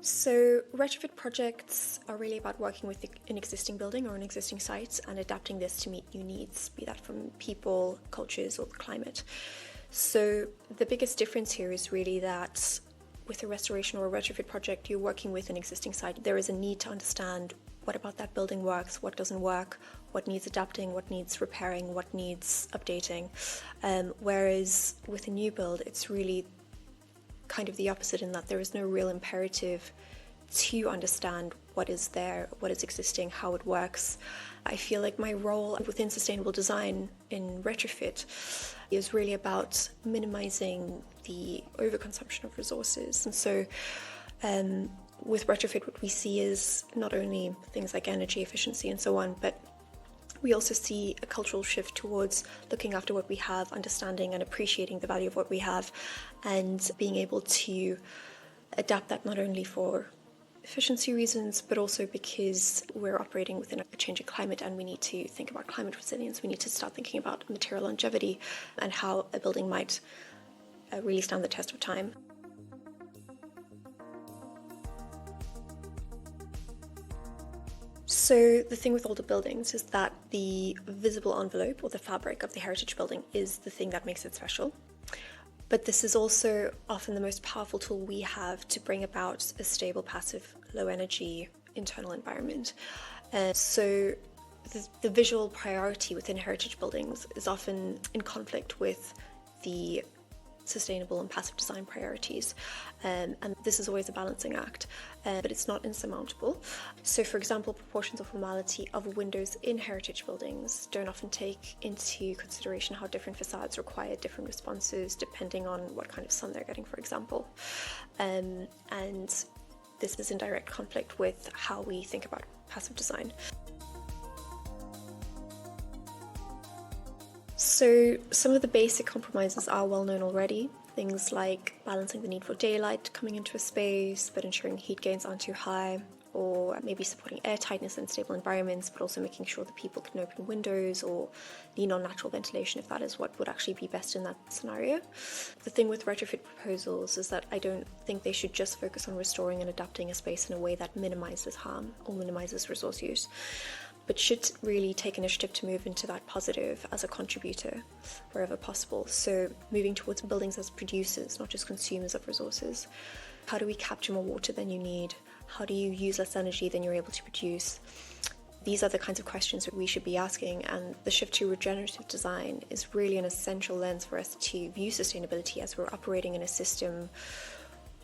So retrofit projects are really about working with an existing building or an existing site and adapting this to meet new needs, be that from people, cultures, or the climate. So the biggest difference here is really that with a restoration or a retrofit project, you're working with an existing site. There is a need to understand what about that building works, what doesn't work, what needs adapting, what needs repairing, what needs updating. Whereas with a new build, it's really kind of the opposite in that there is no real imperative to understand what is there, what is existing, how it works. I feel like my role within sustainable design in retrofit is really about minimizing the overconsumption of resources. And so with retrofit, what we see is not only things like energy efficiency and so on, but we also see a cultural shift towards looking after what we have, understanding and appreciating the value of what we have, and being able to adapt that not only for efficiency reasons, but also because we're operating within a changing climate and we need to think about climate resilience. We need to start thinking about material longevity and how a building might really stand the test of time. So the thing with older buildings is that the visible envelope or the fabric of the heritage building is the thing that makes it special. But this is also often the most powerful tool we have to bring about a stable, passive, low energy internal environment. So the visual priority within heritage buildings is often in conflict with the sustainable and passive design priorities, and this is always a balancing act, but it's not insurmountable. So for example, proportions of formality of windows in heritage buildings don't often take into consideration how different facades require different responses depending on what kind of sun they're getting, for example, and this is in direct conflict with how we think about passive design. So some of the basic compromises are well known already. Things like balancing the need for daylight coming into a space, but ensuring heat gains aren't too high, or maybe supporting air tightness in stable environments, but also making sure that people can open windows or lean on natural ventilation if that is what would actually be best in that scenario. The thing with retrofit proposals is that I don't think they should just focus on restoring and adapting a space in a way that minimizes harm or minimizes resource use, but should really take initiative to move into that positive as a contributor wherever possible. So moving towards buildings as producers, not just consumers of resources. How do we capture more water than you need? How do you use less energy than you're able to produce? These are the kinds of questions that we should be asking, and the shift to regenerative design is really an essential lens for us to view sustainability as we're operating in a system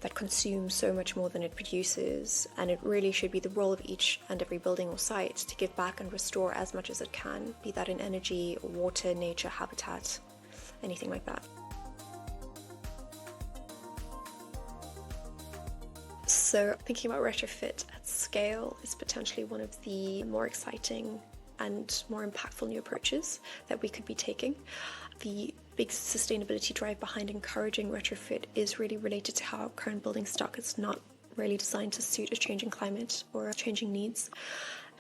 that consumes so much more than it produces, and it really should be the role of each and every building or site to give back and restore as much as it can, be that in energy, water, nature, habitat, anything like that. So thinking about retrofit at scale is potentially one of the more exciting and more impactful new approaches that we could be taking. The big sustainability drive behind encouraging retrofit is really related to how current building stock is not really designed to suit a changing climate or changing needs.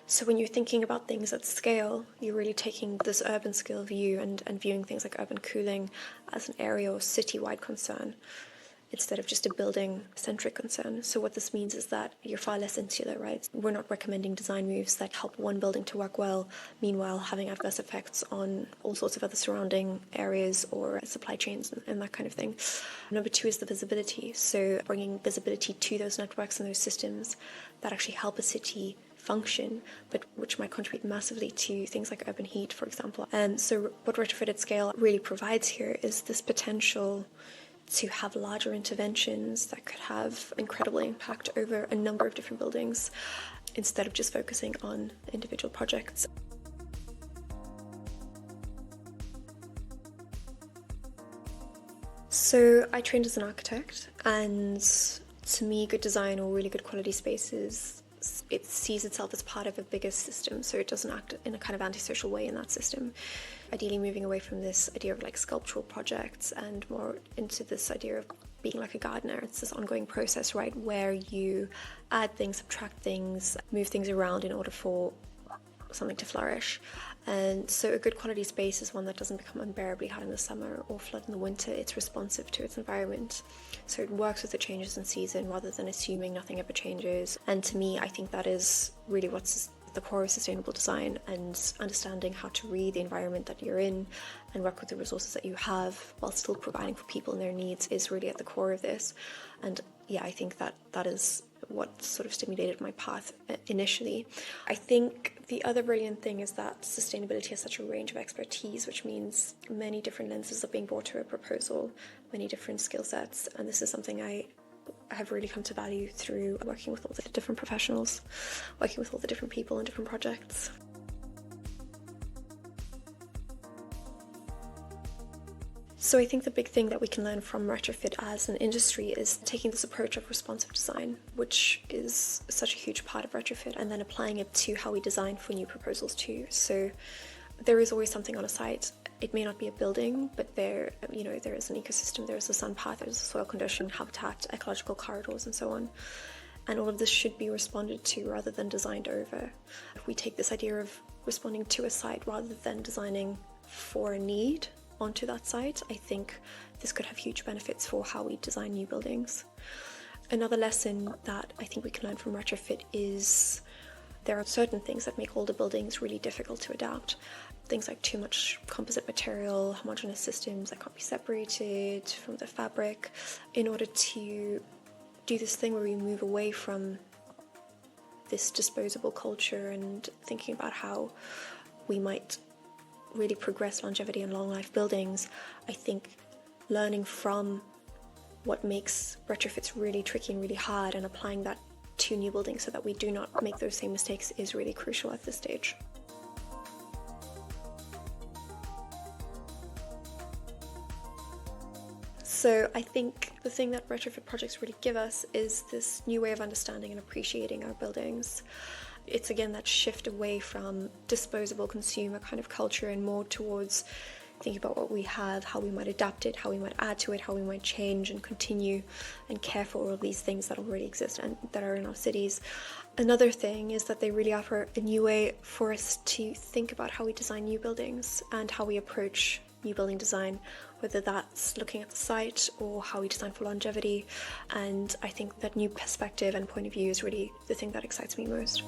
So when you're thinking about things at scale, you're really taking this urban scale view and viewing things like urban cooling as an area or city-wide concern, instead of just a building-centric concern. So what this means is that you're far less insular, right? We're not recommending design moves that help one building to work well, meanwhile having adverse effects on all sorts of other surrounding areas or supply chains and that kind of thing. Number two is the visibility. So bringing visibility to those networks and those systems that actually help a city function, but which might contribute massively to things like urban heat, for example. And so what retrofit at scale really provides here is this potential to have larger interventions that could have incredible impact over a number of different buildings instead of just focusing on individual projects. So I trained as an architect, and to me good design or really good quality spaces it sees itself as part of a bigger system, so it doesn't act in a kind of antisocial way in that system. Ideally moving away from this idea of like sculptural projects and more into this idea of being like a gardener. It's this ongoing process, right, where you add things, subtract things, move things around in order for something to flourish. And so a good quality space is one that doesn't become unbearably hot in the summer or flood in the winter. It's responsive to its environment, so it works with the changes in season rather than assuming nothing ever changes. And to me, I think that is really what's the core of sustainable design, and understanding how to read the environment that you're in and work with the resources that you have while still providing for people and their needs is really at the core of this. And yeah, I think that is what sort of stimulated my path initially. I think the other brilliant thing is that sustainability has such a range of expertise, which means many different lenses are being brought to a proposal, many different skill sets, and this is something I have really come to value through working with all the different professionals, working with all the different people and different projects. So I think the big thing that we can learn from Retrofit as an industry is taking this approach of responsive design, which is such a huge part of Retrofit, and then applying it to how we design for new proposals too. So there is always something on a site. It may not be a building, but there is an ecosystem, there is a sun path, there's a soil condition, habitat, ecological corridors, and so on. And all of this should be responded to rather than designed over. If we take this idea of responding to a site rather than designing for a need onto that site, I think this could have huge benefits for how we design new buildings. Another lesson that I think we can learn from Retrofit is there are certain things that make older buildings really difficult to adapt. Things like too much composite material, homogeneous systems that can't be separated from the fabric. In order to do this thing where we move away from this disposable culture and thinking about how we might really progress longevity and long life buildings, I think learning from what makes retrofits really tricky and really hard and applying that to new buildings so that we do not make those same mistakes is really crucial at this stage. So I think the thing that retrofit projects really give us is this new way of understanding and appreciating our buildings. It's again that shift away from disposable consumer kind of culture and more towards thinking about what we have, how we might adapt it, how we might add to it, how we might change and continue and care for all of these things that already exist and that are in our cities. Another thing is that they really offer a new way for us to think about how we design new buildings and how we approach new building design, whether that's looking at the site or how we design for longevity. And I think that new perspective and point of view is really the thing that excites me most.